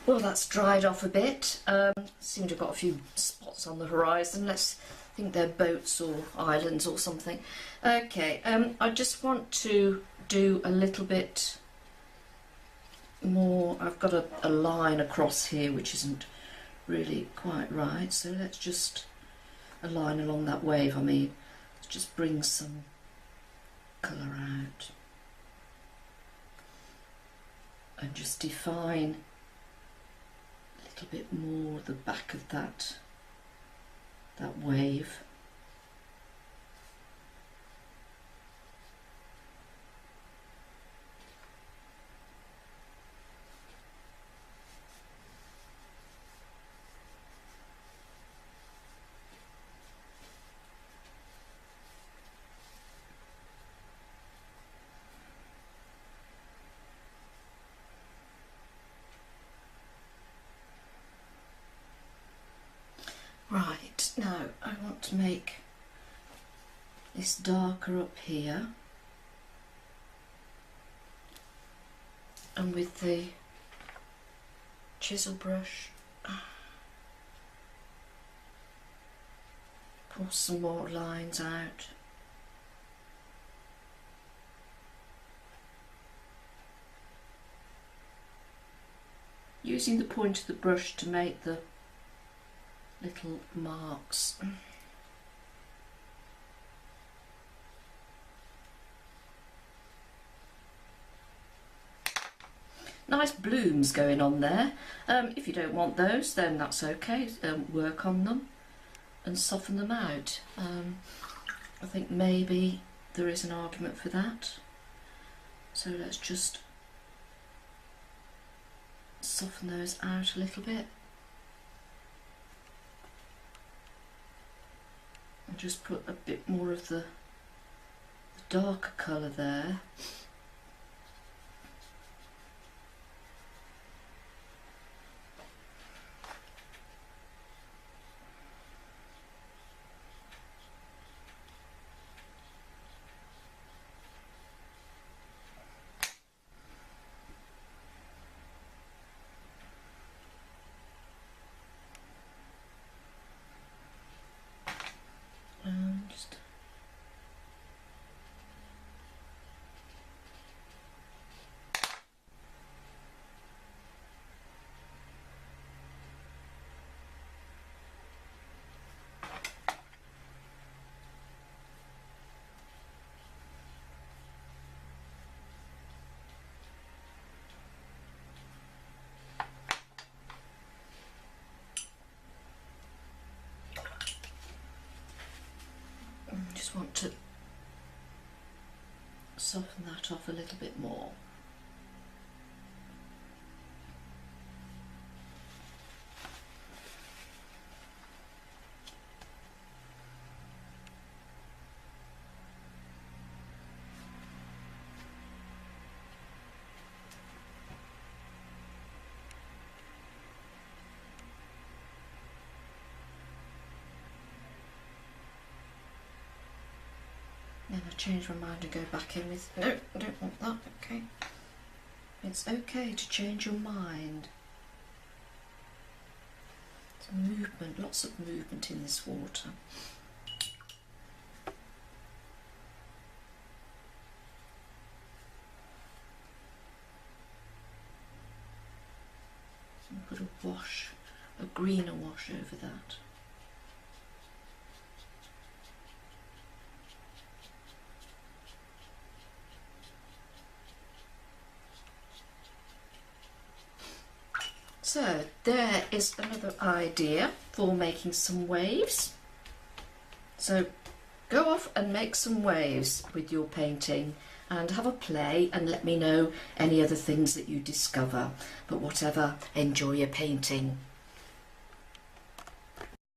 Well, that's dried off a bit. Seem to have got a few spots on the horizon. Let's think they're boats or islands or something. Okay, I just want to do a little bit more. I've got a line across here which isn't really quite right, so let's just a line along that wave. I mean, let's just bring some colour out and just define a little bit more the back of that wave. Right, now I want to make this darker up here, and with the chisel brush pull some more lines out. Using the point of the brush to make the little marks. Nice blooms going on there. If you don't want those, then that's okay. Work on them and soften them out. I think maybe there is an argument for that. So let's just soften those out a little bit. And just put a bit more of the darker colour there. Just want to soften that off a little bit more. Then I change my mind and go back in with, no, I don't want that, okay. It's okay to change your mind. It's movement, lots of movement in this water. So put a wash, a greener wash over that. So there is another idea for making some waves. So go off and make some waves with your painting and have a play and let me know any other things that you discover. But whatever, enjoy your painting.